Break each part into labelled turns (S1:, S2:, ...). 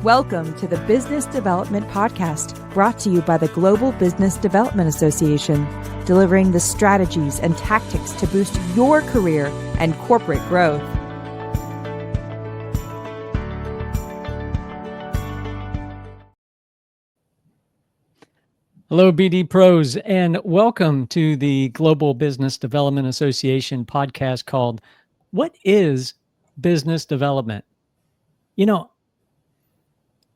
S1: Welcome to the Business Development Podcast, brought to you by the Global Business Development Association, delivering the strategies and tactics to boost your career and corporate growth.
S2: Hello, BD Pros, and welcome to the Global Business Development Association podcast called What is Business Development? You know,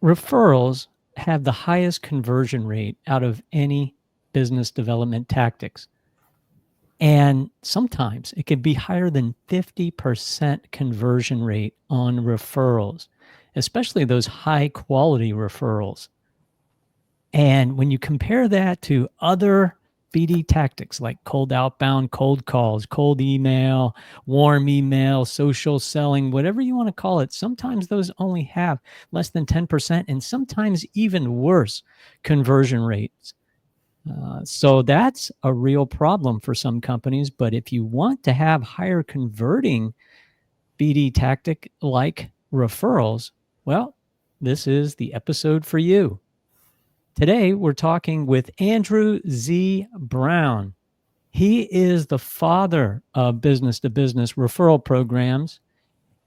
S2: referrals have the highest conversion rate out of any business development tactics. And sometimes it can be higher than 50% conversion rate on referrals, especially those high quality referrals. And when you compare that to other BD tactics like cold outbound, cold calls, cold email, warm email, social selling, whatever you want to call it, sometimes those only have less than 10% and sometimes even worse conversion rates. So that's a real problem for some companies. But if you want to have higher converting BD tactic like referrals, well, this is the episode for you. Today, we're talking with Andrew Z. Brown. He is the father of business-to-business referral programs,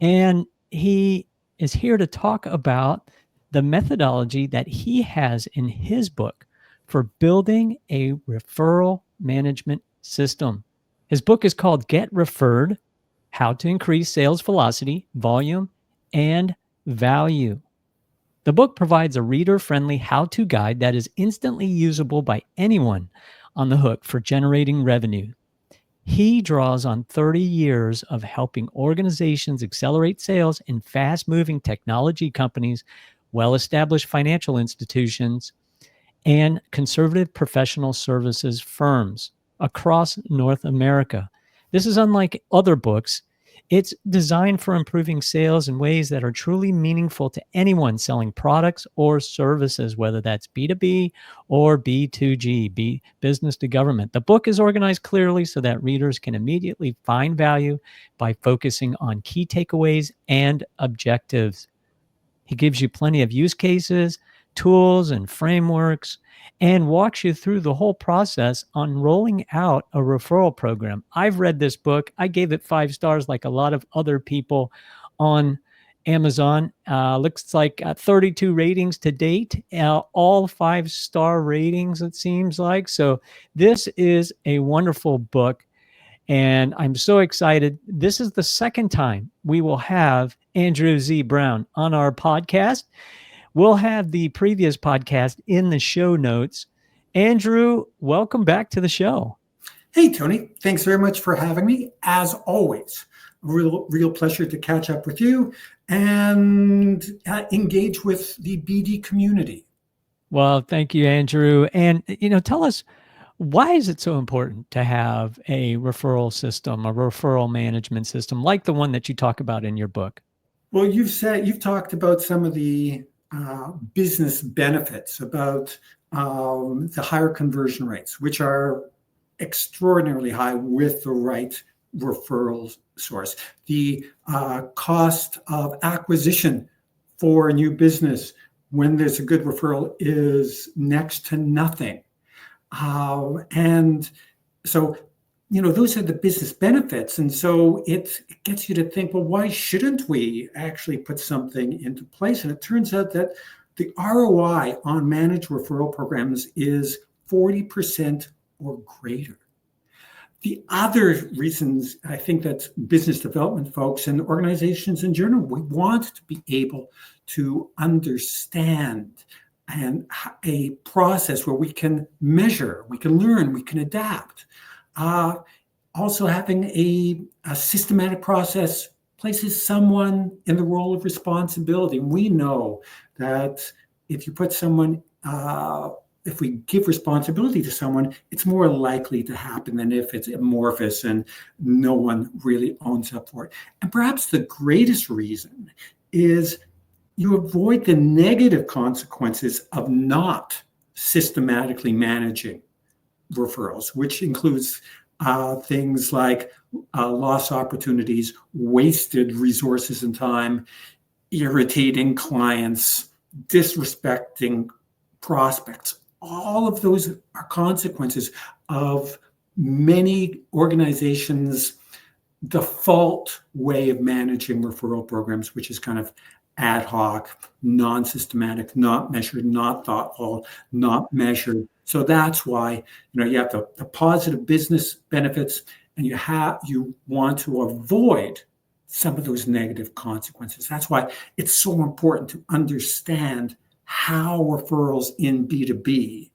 S2: and he is here to talk about the methodology that he has in his book for building a referral management system. His book is called Get Referred: How to Increase Sales Velocity, Volume, and Value. The book provides a reader-friendly how-to guide that is instantly usable by anyone on the hook for generating revenue. He draws on 30 years of helping organizations accelerate sales in fast-moving technology companies, well-established financial institutions, and conservative professional services firms across North America. This is unlike other books. It's designed for improving sales in ways that are truly meaningful to anyone selling products or services, whether that's B2B or B2G, business to government. The book is organized clearly so that readers can immediately find value by focusing on key takeaways and objectives. He gives you plenty of use cases, tools, and frameworks, and walks you through the whole process on rolling out a referral program. I've read this book. I gave it 5 stars like a lot of other people on Amazon. Looks like 32 ratings to date, all 5-star ratings, it seems like. So this is a wonderful book, and I'm so excited. This is the second time we will have Andrew Z. Brown on our podcast. We'll have the previous podcast in the show notes. Andrew, welcome back to the show.
S3: Hey, Tony. Thanks very much for having me. As always, real pleasure to catch up with you and engage with the BD community.
S2: Well, thank you, Andrew. And, tell us, why is it so important to have a referral system, a referral management system like the one that you talk about in your book?
S3: Well, you've talked about some of the business benefits, about the higher conversion rates, which are extraordinarily high with the right referral source. The cost of acquisition for a new business when there's a good referral is next to nothing. And so, those are the business benefits. And so it gets you to think, well, why shouldn't we actually put something into place? And it turns out that the ROI on managed referral programs is 40% or greater. The other reasons I think that business development folks and organizations in general, we want to be able to understand and a process where we can measure, we can learn, we can adapt. Also having a systematic process places someone in the role of responsibility. We know that if you put someone, if we give responsibility to someone, it's more likely to happen than if it's amorphous and no one really owns up for it. And perhaps the greatest reason is you avoid the negative consequences of not systematically managing referrals, which includes things like lost opportunities, wasted resources and time, irritating clients, disrespecting prospects. All of those are consequences of many organizations' default way of managing referral programs, which is kind of ad hoc, non-systematic, not measured, not thoughtful, not measured. So that's why you have the positive business benefits, and you want to avoid some of those negative consequences. That's why it's so important to understand how referrals in B2B,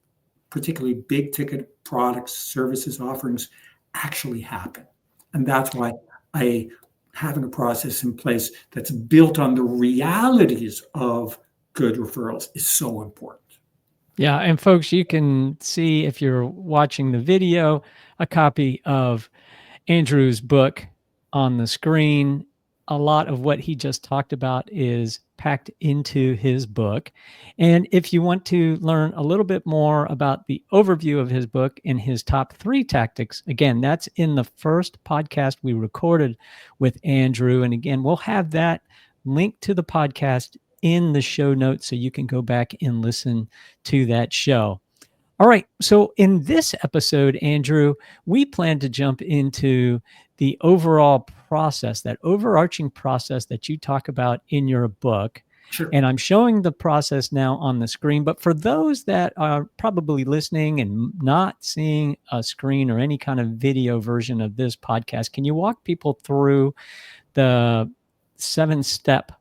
S3: particularly big ticket products, services, offerings, actually happen. And that's why having a process in place that's built on the realities of good referrals is so important.
S2: Yeah, and folks, you can see, if you're watching the video, a copy of Andrew's book on the screen. A lot of what he just talked about is packed into his book. And if you want to learn a little bit more about the overview of his book and his top 3 tactics, again, that's in the first podcast we recorded with Andrew. And again, we'll have that link to the podcast in the show notes so you can go back and listen to that show. All right. So in this episode, Andrew, we plan to jump into the overall process, that overarching process that you talk about in your book.
S3: Sure.
S2: And I'm showing the process now on the screen. But for those that are probably listening and not seeing a screen or any kind of video version of this podcast, can you walk people through the 7-step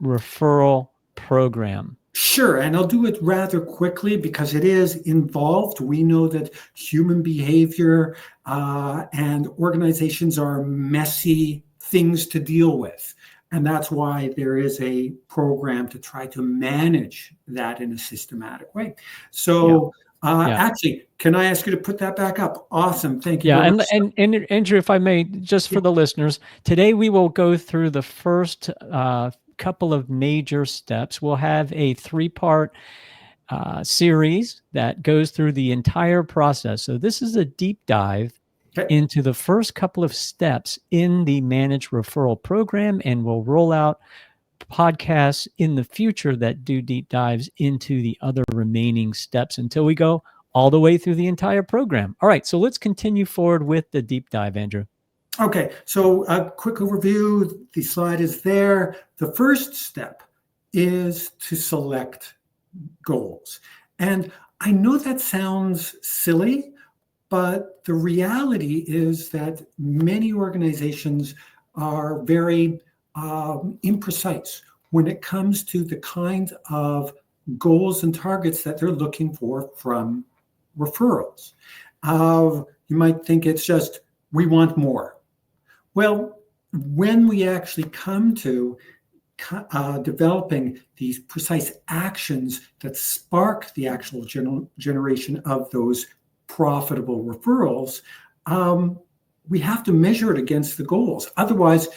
S2: referral program?
S3: Sure, and I'll do it rather quickly because it is involved. We know that human behavior and organizations are messy things to deal with. And that's why there is a program to try to manage that in a systematic way. So actually, can I ask you to put that back up? Awesome. Thank you.
S2: Yeah, and Andrew, if I may, just for the listeners, today we will go through the first couple of major steps. We'll have a 3-part series that goes through the entire process. So this is a deep dive into the first couple of steps in the Managed Referral Program, and we'll roll out podcasts in the future that do deep dives into the other remaining steps until we go all the way through the entire program. All right, so let's continue forward with the deep dive, Andrew.
S3: Okay, so a quick overview. The slide is there. The first step is to select goals. And I know that sounds silly, but the reality is that many organizations are very imprecise when it comes to the kind of goals and targets that they're looking for from referrals. You might think it's just, we want more. Well, when we actually come to developing these precise actions that spark the actual generation of those profitable referrals, we have to measure it against the goals. Otherwise,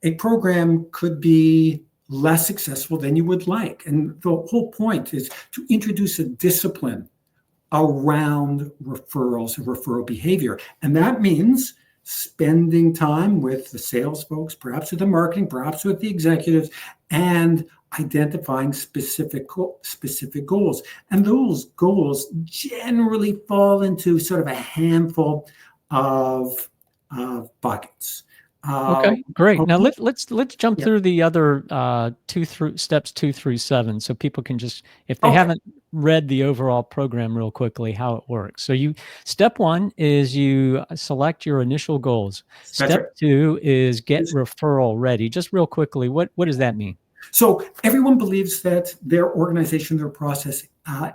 S3: a program could be less successful than you would like. And the whole point is to introduce a discipline around referrals and referral behavior. And that means spending time with the sales folks, perhaps with the marketing, perhaps with the executives, and identifying specific goals. And those goals generally fall into sort of a handful of buckets.
S2: Okay, great. Now let's jump through the other steps 2 through 7, so people can just, if they haven't read the overall program real quickly, how it works. So step 1 is you select your initial goals. Step 2 is get referral ready. Just real quickly, what does that mean?
S3: So everyone believes that their organization, their process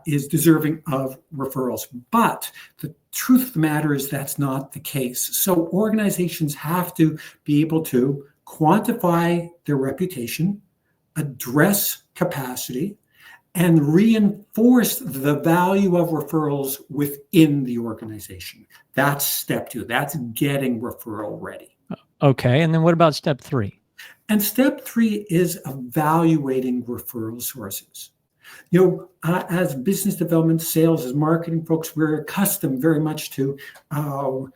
S3: is deserving of referrals. But the truth of the matter is that's not the case. So organizations have to be able to quantify their reputation, address capacity, and reinforce the value of referrals within the organization. That's step 2. That's getting referral ready.
S2: Okay. And then what about step 3?
S3: And step 3 is evaluating referral sources. As business development, sales, as marketing folks, we're accustomed very much to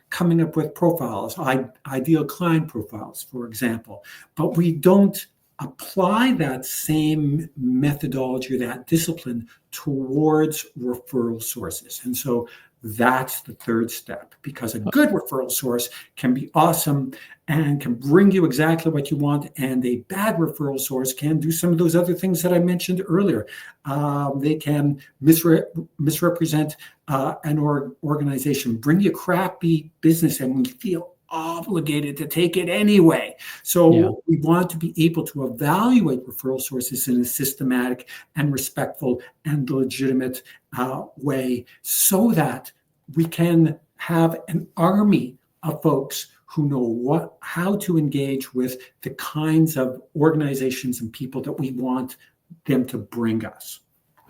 S3: coming up with profiles, ideal client profiles, for example. But we don't apply that same methodology, that discipline towards referral sources. And so that's the third step, because a good referral source can be awesome and can bring you exactly what you want. And a bad referral source can do some of those other things that I mentioned earlier. They can misrepresent an organization, bring you crappy business, and you feel obligated to take it anyway. So we want to be able to evaluate referral sources in a systematic and respectful and legitimate way, so that we can have an army of folks who know how to engage with the kinds of organizations and people that we want them to bring us.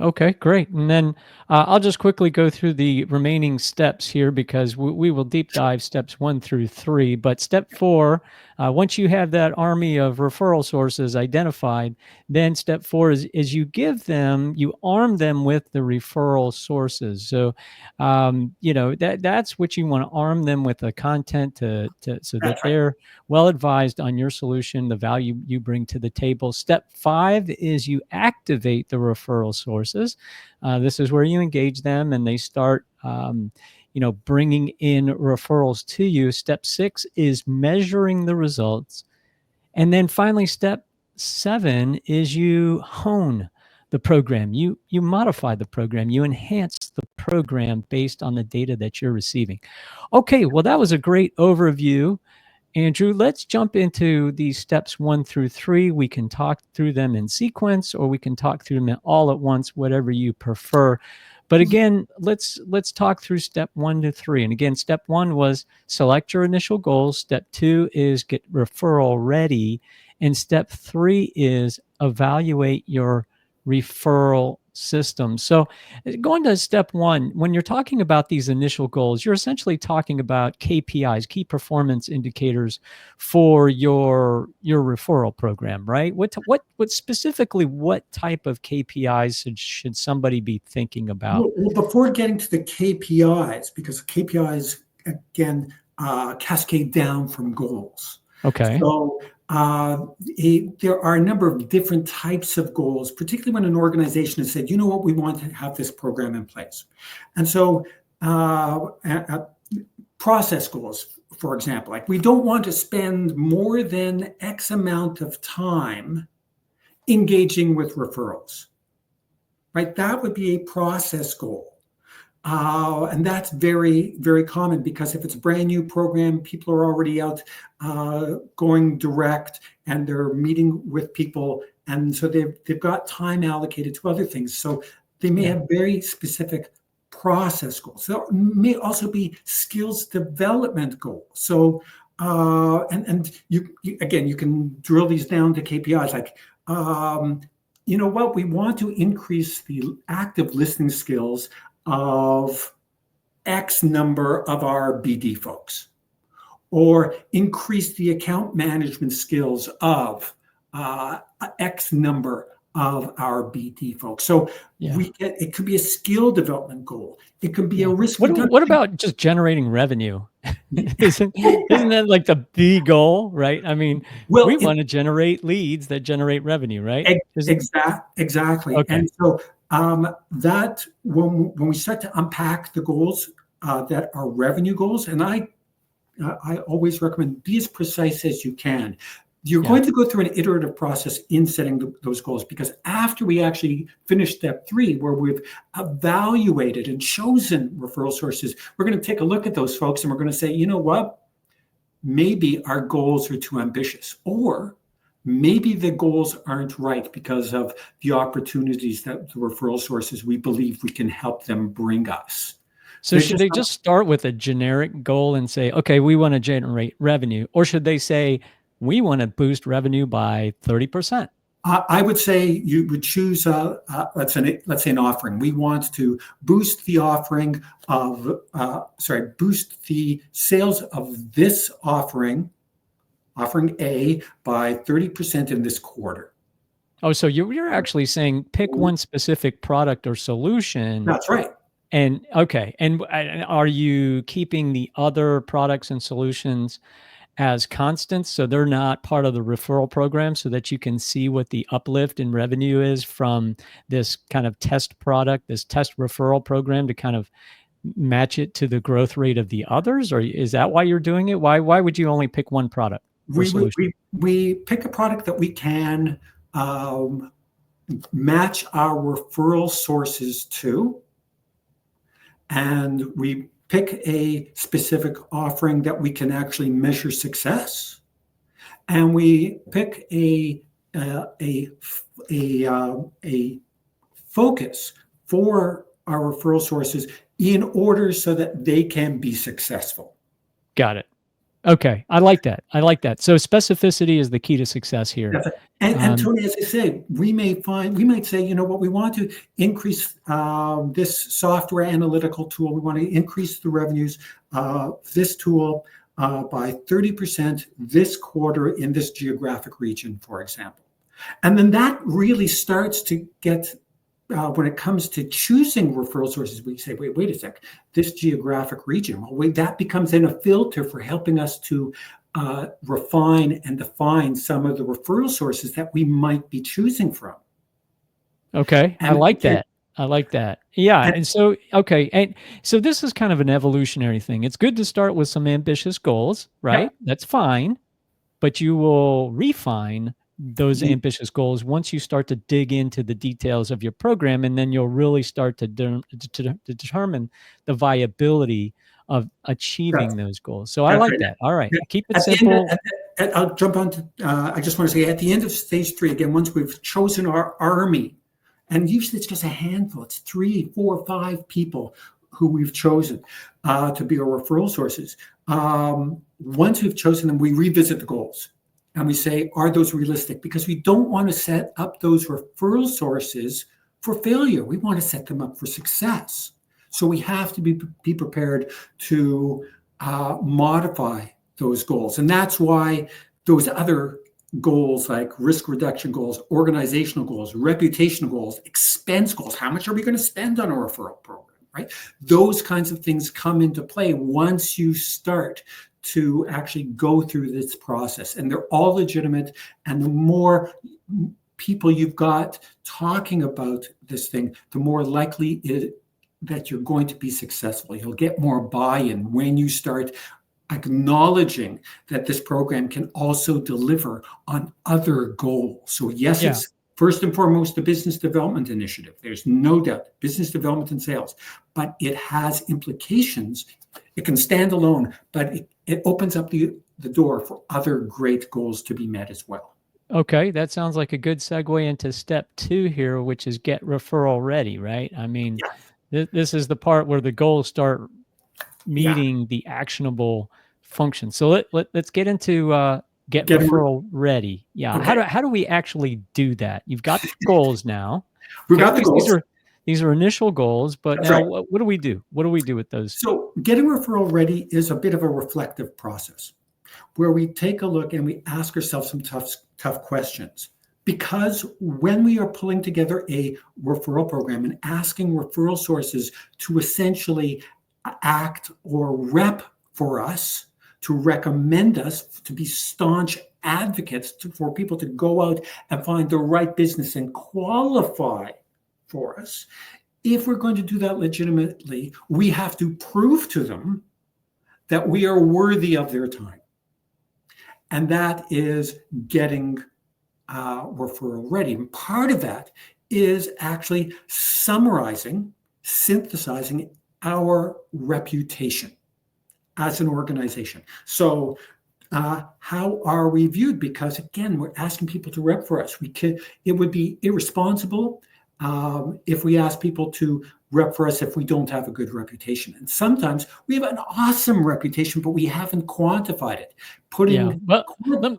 S2: Okay, great. And then I'll just quickly go through the remaining steps here, because we will deep dive steps 1 through 3. But step 4, once you have that army of referral sources identified, then step 4 is you arm them with the referral sources. So, that's what you want to arm them with, the content so that they're well advised on your solution, the value you bring to the table. Step 5 is you activate the referral sources. This is where you engage them and they start, bringing in referrals to you. Step 6 is measuring the results. And then finally, step 7 is you hone the program. You modify the program. You enhance the program based on the data that you're receiving. Okay, well, that was a great overview, Andrew. Let's jump into these steps 1 through 3. We can talk through them in sequence, or we can talk through them all at once, whatever you prefer. But again, let's talk through step 1 to 3. And again, step 1 was select your initial goals. Step 2 is get referral ready. And step 3 is evaluate your referral system. So going to step 1, when you're talking about these initial goals, you're essentially talking about KPIs, key performance indicators for your referral program, right? What specifically, what type of KPIs should somebody be thinking about?
S3: Well, before getting to the KPIs, because KPIs, again, cascade down from goals.
S2: Okay.
S3: So there are a number of different types of goals, particularly when an organization has said, you know what, we want to have this program in place. And so process goals, for example, like we don't want to spend more than X amount of time engaging with referrals, right? That would be a process goal. And that's very, very common, because if it's a brand new program, people are already out going direct and they're meeting with people. And so they've got time allocated to other things. So they may have very specific process goals. There may also be skills development goals. So, and you can drill these down to KPIs, like, you know what, we want to increase the active listening skills of X number of our BD folks, or increase the account management skills of X number of our BD folks. So it could be a skill development goal. It could be a risk reduction.
S2: What about just generating revenue? Isn't that like the goal, right? I mean, we want to generate leads that generate revenue, right?
S3: Exactly. Okay. And so that when we start to unpack the goals that are revenue goals, and I always recommend be as precise as you can. You're going to go through an iterative process in setting those goals, because after we actually finish step 3, where we've evaluated and chosen referral sources, we're going to take a look at those folks and we're going to say, you know what, maybe our goals are too ambitious, or maybe the goals aren't right because of the opportunities that the referral sources we believe we can help them bring us.
S2: So should they just start with a generic goal and say, okay, we want to generate revenue? Or should they say, we want to boost revenue by 30%?
S3: I would say you would choose, let's say an offering. We want to boost the offering of, boost the sales of this offering A, by 30% in this quarter.
S2: Oh, so you're actually saying pick one specific product or solution.
S3: That's right.
S2: And okay. And are you keeping the other products and solutions as constants, so they're not part of the referral program, so that you can see what the uplift in revenue is from this kind of test product, this test referral program, to kind of match it to the growth rate of the others? Or is that why you're doing it? Why would you only pick one product or solution?
S3: We pick a product that we can match our referral sources to, and we pick a specific offering that we can actually measure success, and we pick a focus for our referral sources in order so that they can be successful.
S2: Got it. Okay. I like that. So specificity is the key to success here.
S3: And Tony, as I say, we might say, you know what, we want to increase this software analytical tool. We want to increase the revenues of this tool by 30% this quarter in this geographic region, for example. And then that really starts to get, when it comes to choosing referral sources, we say, wait a sec, this geographic region, that becomes then a filter for helping us to refine and define some of the referral sources that we might be choosing from.
S2: Okay. I like that. Yeah. And so, okay. And so this is kind of an evolutionary thing. It's good to start with some ambitious goals, right? Yeah. That's fine. But you will refine those ambitious goals once you start to dig into the details of your program, and then you'll really start to determine the viability of achieving those goals. So I like that. All right. Keep it simple.
S3: I'll jump on to, I just want to say, at the end of stage 3, again, once we've chosen our army, and usually it's just a handful, it's 3, 4, 5 people who we've chosen to be our referral sources. Once we've chosen them, we revisit the goals. And we say, are those realistic? Because we don't want to set up those referral sources for failure. We want to set them up for success. So we have to be prepared to modify those goals. And that's why those other goals, like risk reduction goals, organizational goals, reputational goals, expense goals, how much are we going to spend on a referral program, right? Those kinds of things come into play once you start to actually go through this process, and they're all legitimate. And the more people you've got talking about this thing, the more likely that you're going to be successful. You'll get more buy-in when you start acknowledging that this program can also deliver on other goals. So yes, it's first and foremost a business development initiative. There's no doubt, business development and sales, but it has implications. It can stand alone, but it opens up the door for other great goals to be met as well.
S2: Okay, that sounds like a good segue into step 2 here, which is get referral ready, right? I mean, this is the part where the goals start meeting the actionable function. So let's get into get referral ready. Yeah. Okay. How do we actually do that? You've got the goals now.
S3: We've got the goals.
S2: These are initial goals, but now what do we do? What do we do with those?
S3: So getting referral ready is a bit of a reflective process where we take a look and we ask ourselves some tough questions. Because when we are pulling together a referral program and asking referral sources to essentially act or rep for us, to recommend us, to be staunch advocates for people to go out and find the right business and qualify for us, if we're going to do that legitimately, we have to prove to them that we are worthy of their time. And that is getting referral ready. And part of that is actually summarizing, synthesizing our reputation as an organization. So how are we viewed? Because again, we're asking people to rep for us. It would be irresponsible if we ask people to rep for us if we don't have a good reputation. And sometimes we have an awesome reputation, but we haven't quantified it.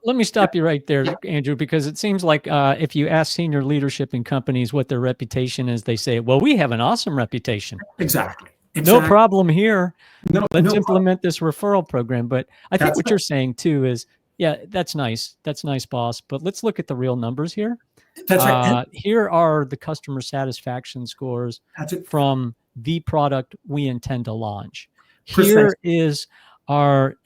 S2: Let me stop you right there, Andrew, because it seems like if you ask senior leadership in companies what their reputation is, they say, well, we have an awesome reputation.
S3: Exactly.
S2: No problem here. Let's implement this referral program. But I think what you're saying too is, that's nice. That's nice, boss. But let's look at the real numbers here.
S3: That's right.
S2: Here are the customer satisfaction scores from the product we intend to launch. Here is our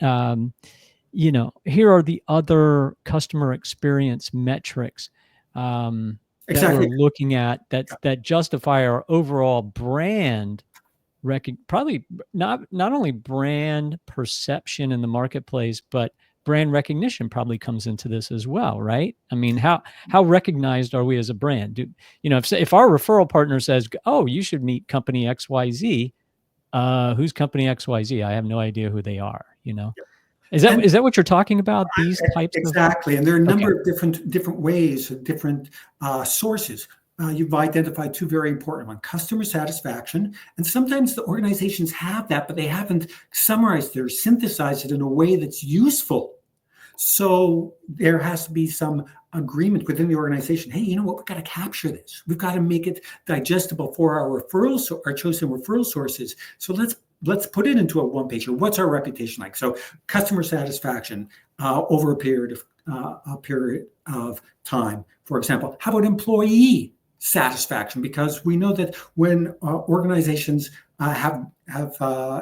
S2: here are the other customer experience metrics that we're
S3: Exactly.
S2: looking at that justify our overall brand probably not only brand perception in the marketplace, but brand recognition probably comes into this as well, right? I mean, how recognized are we as a brand? If our referral partner says, "Oh, you should meet company XYZ," who's company XYZ? I have no idea who they are. Is
S3: And
S2: that what you're talking about? These types of
S3: exactly, and there are a
S2: okay,
S3: number of different ways, different sources. You've identified two very important ones: customer satisfaction, and sometimes the organizations have that, but they haven't summarized it or synthesized it in a way that's useful. So there has to be some agreement within the organization. Hey, you know what? We've got to capture this. We've got to make it digestible for our referrals, our chosen referral sources. So let's put it into a one pager. What's our reputation like? So customer satisfaction over a period of time. For example, how about employee satisfaction? Because we know that when organizations have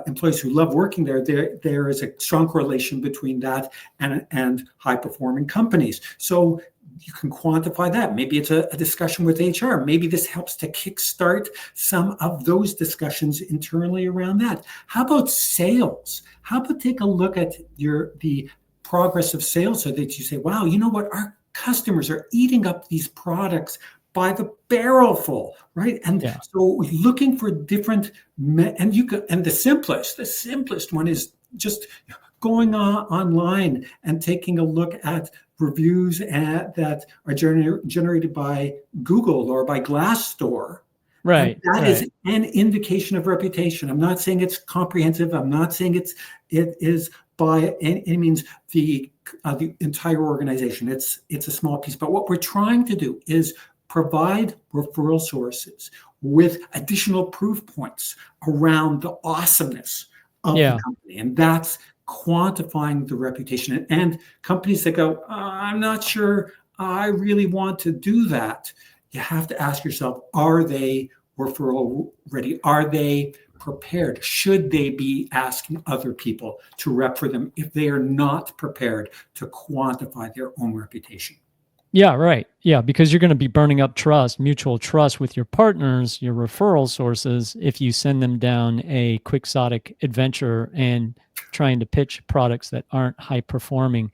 S3: employees who love working there is a strong correlation between that and high performing companies. So you can quantify that. Maybe it's a discussion with HR. Maybe this helps to kickstart some of those discussions internally around that. How about sales? How about take a look at the progress of sales so that you say, wow, you know what? Our customers are eating up these products by the barrel full, right? And so looking for different, and the simplest one is just going online and taking a look at reviews that are generated by Google or by Glassdoor.
S2: right?
S3: That is an indication of reputation. I'm not saying it's comprehensive. I'm not saying it is by any means the entire organization. It's a small piece. But what we're trying to do is provide referral sources with additional proof points around the awesomeness of the company. And that's quantifying the reputation. And companies that go, I'm not sure I really want to do that. You have to ask yourself, are they referral ready? Are they prepared? Should they be asking other people to rep for them if they are not prepared to quantify their own reputation?
S2: Yeah, right. Yeah, because you're going to be burning up mutual trust with your partners, your referral sources, if you send them down a quixotic adventure and trying to pitch products that aren't high performing.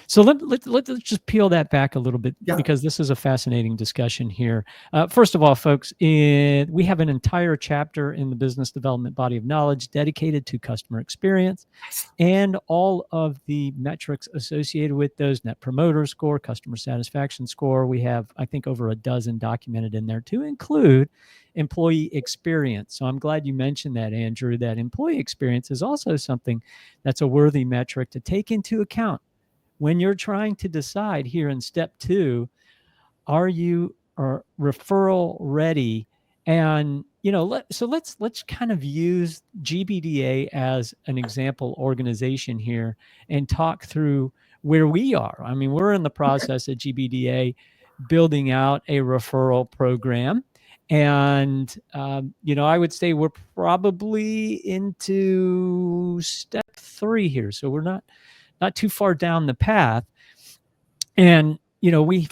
S2: So let's just peel that back a little bit because this is a fascinating discussion here. First of all, folks, we have an entire chapter in the business development body of knowledge dedicated to customer experience and all of the metrics associated with those: net promoter score, customer satisfaction score. We have, I think, over a dozen documented in there to include employee experience. So I'm glad you mentioned that, Andrew, that employee experience is also something that's a worthy metric to take into account when you're trying to decide here in step 2, are you referral ready? And let's kind of use GBDA as an example organization here and talk through where we are. I mean, we're in the process at GBDA building out a referral program. And, I would say we're probably into step 3 here. So we're not too far down the path. And, we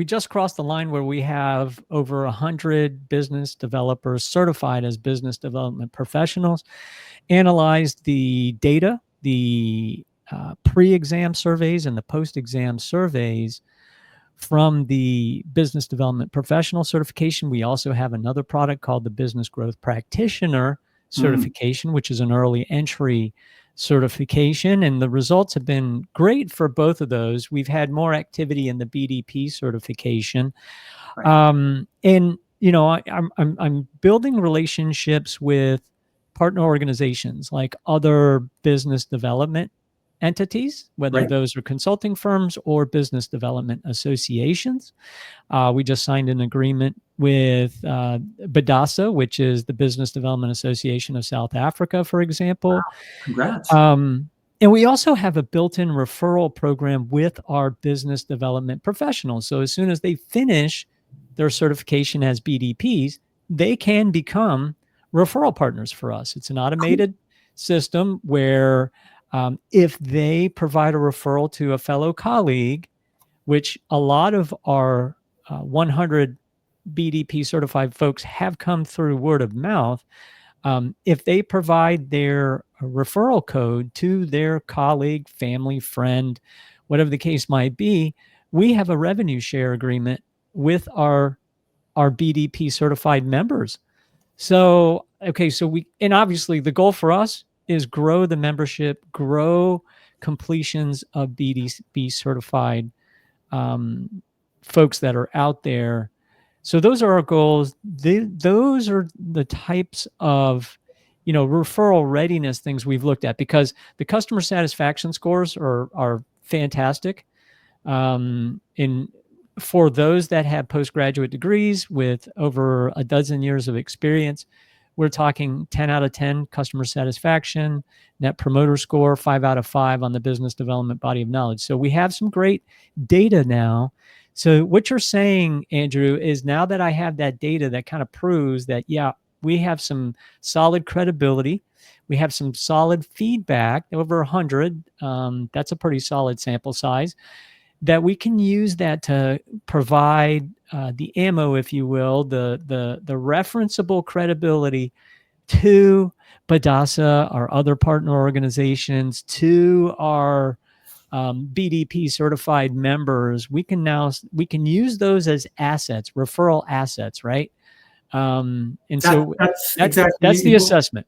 S2: just crossed the line where we have over 100 business developers certified as business development professionals, analyzed the data, the pre-exam surveys and the post-exam surveys from the business development professional certification. We also have another product called the business growth practitioner certification, which is an early entry certification. And the results have been great for both of those. We've had more activity in the BDP certification. Right. And, I'm building relationships with partner organizations like other business development entities, whether those are consulting firms or business development associations. We just signed an agreement with BDASA, which is the Business Development Association of South Africa, for example.
S3: Wow. Congrats.
S2: And we also have a built-in referral program with our business development professionals. So as soon as they finish their certification as BDPs, they can become referral partners for us. It's an automated system where If they provide a referral to a fellow colleague, which a lot of our 100 BDP certified folks have come through word of mouth, if they provide their referral code to their colleague, family, friend, whatever the case might be, we have a revenue share agreement with our BDP certified members. So, okay, and obviously the goal for us is grow the membership, grow completions of BDB certified folks that are out there. So those are our goals. Those are the types of, referral readiness things we've looked at, because the customer satisfaction scores are fantastic. For those that have postgraduate degrees with over a dozen years of experience, we're talking 10 out of 10 customer satisfaction, net promoter score, 5 out of 5 on the business development body of knowledge. So we have some great data now. So what you're saying, Andrew, is now that I have that data that kind of proves that, yeah, we have some solid credibility, we have some solid feedback, over 100, that's a pretty solid sample size, that we can use that to provide the ammo, if you will, the referenceable credibility to Badasa, our other partner organizations, to our BDP certified members. We can use those as assets, referral assets, right? And so
S3: that's exactly
S2: that's the assessment.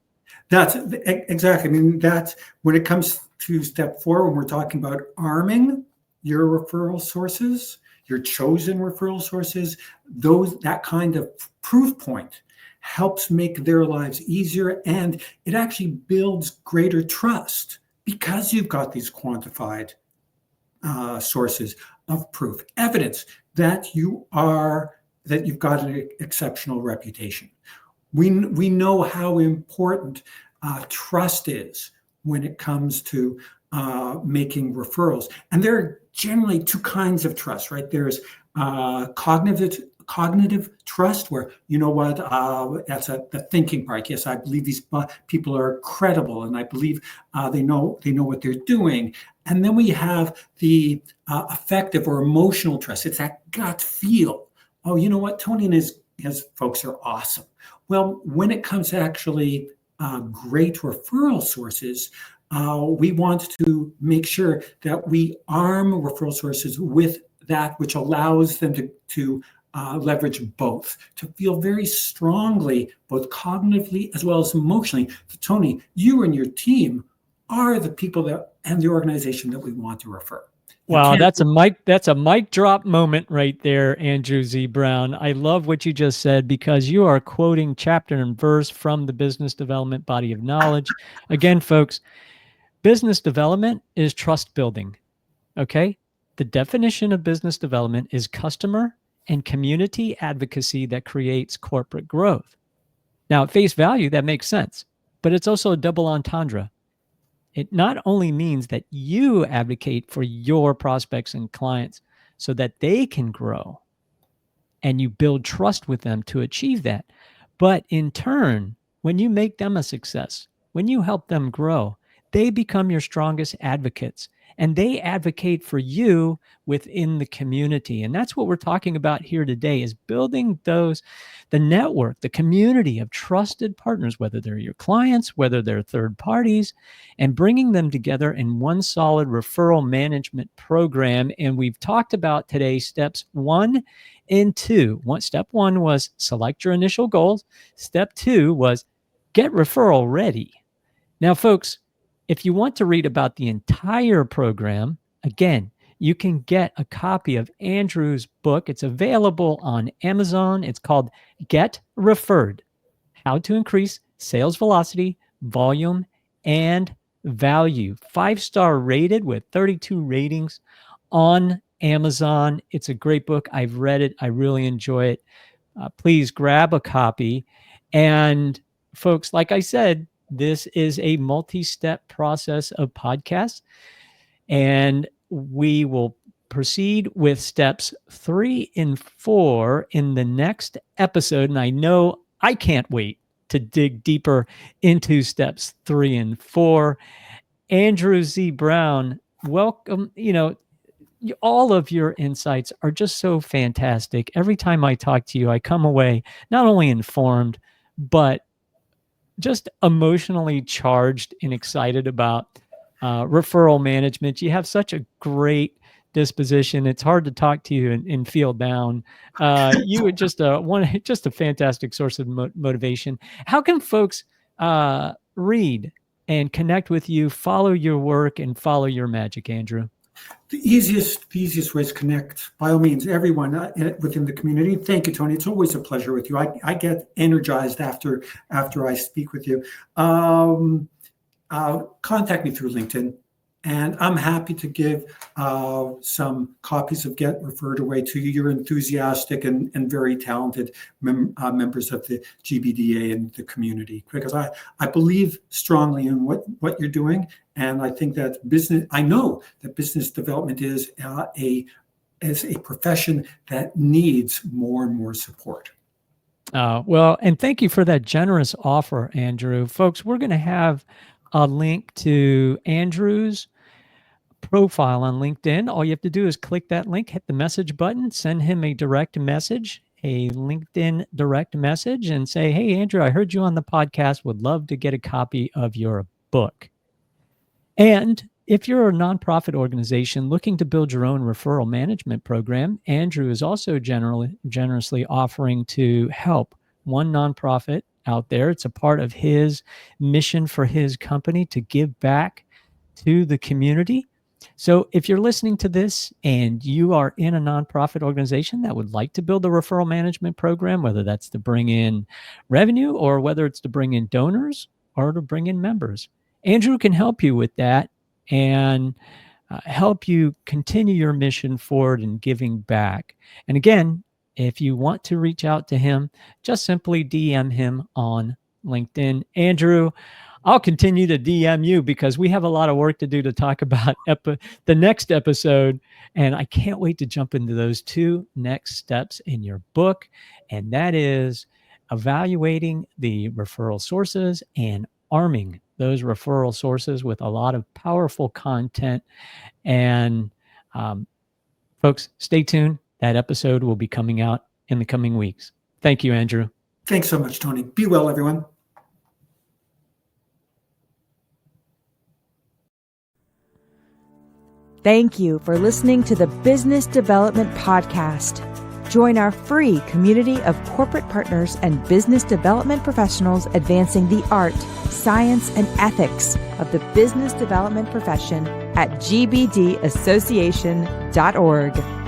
S3: That's exactly. I mean, that's when it comes to step 4, when we're talking about arming your referral sources, your chosen referral sources, that kind of proof point helps make their lives easier, and it actually builds greater trust because you've got these quantified sources of proof, evidence that you've got an exceptional reputation. We know how important trust is when it comes to making referrals. And there are generally 2 kinds of trust, right? There's cognitive trust, where, you know what, that's the thinking part. Yes, I believe these people are credible, and I believe they know what they're doing. And then we have the affective or emotional trust. It's that gut feel. Oh, you know what, Tony and his folks are awesome. Well, when it comes to actually great referral sources, we want to make sure that we arm referral sources with that which allows them to leverage both, to feel very strongly, both cognitively as well as emotionally. Tony, you and your team are the people and the organization that we want to refer.
S2: Wow, that's a mic drop moment right there, Andrew Z. Brown. I love what you just said, because you are quoting chapter and verse from the business development body of knowledge. Again, folks, business development is trust building. Okay? The definition of business development is customer and community advocacy that creates corporate growth. Now, at face value, that makes sense, but it's also a double entendre. It not only means that you advocate for your prospects and clients so that they can grow, and you build trust with them to achieve that, but in turn, when you make them a success, when you help them grow, they become your strongest advocates, and they advocate for you within the community. And that's what we're talking about here today, is building the network, the community of trusted partners, whether they're your clients, whether they're third parties, and bringing them together in one solid referral management program. And we've talked about today steps 1 and 2. Step 1 was select your initial goals. Step 2 was get referral ready. Now, folks, if you want to read about the entire program, again, you can get a copy of Andrew's book. It's available on Amazon. It's called Get Referred: How to Increase Sales Velocity, Volume, and Value. 5-star rated with 32 ratings on Amazon. It's a great book. I've read it. I really enjoy it. Please grab a copy. And folks, like I said, this is a multi-step process of podcasts, and we will proceed with steps 3 and 4 in the next episode. And I know I can't wait to dig deeper into steps 3 and 4. Andrew Z. Brown, welcome. All of your insights are just so fantastic. Every time I talk to you, I come away not only informed, but just emotionally charged and excited about referral management. You have such a great disposition. It's hard to talk to you and feel down. You are just a fantastic source of motivation. How can folks read and connect with you, follow your work, and follow your magic, Andrew?
S3: The easiest way is connect. By all means, everyone within the community. Thank you, Tony. It's always a pleasure with you. I get energized after I speak with you. Contact me through LinkedIn, and I'm happy to give some copies of Get Referred Away to you. You're enthusiastic and very talented members of the GBDA and the community, because I believe strongly in what you're doing. And I think that I know that business development is a profession that needs more and more support.
S2: Well, and thank you for that generous offer, Andrew. Folks, we're going to have a link to Andrew's profile on LinkedIn. All you have to do is click that link, hit the message button, send him a direct message, a LinkedIn direct message, and say, hey, Andrew, I heard you on the podcast. Would love to get a copy of your book. And if you're a nonprofit organization looking to build your own referral management program, Andrew is also generously offering to help one nonprofit out there. It's a part of his mission for his company to give back to the community. So if you're listening to this and you are in a nonprofit organization that would like to build a referral management program, whether that's to bring in revenue or whether it's to bring in donors or to bring in members, Andrew can help you with that and help you continue your mission forward in giving back. And again, if you want to reach out to him, just simply DM him on LinkedIn. Andrew, I'll continue to DM you because we have a lot of work to do to talk about the next episode. And I can't wait to jump into those two next steps in your book. And that is evaluating the referral sources and arming those referral sources with a lot of powerful content. And folks, stay tuned. That episode will be coming out in the coming weeks. Thank you, Andrew.
S3: Thanks so much, Tony. Be well, everyone.
S1: Thank you for listening to the Business Development Podcast. Join our free community of corporate partners and business development professionals advancing the art, science, and ethics of the business development profession at gbdassociation.org.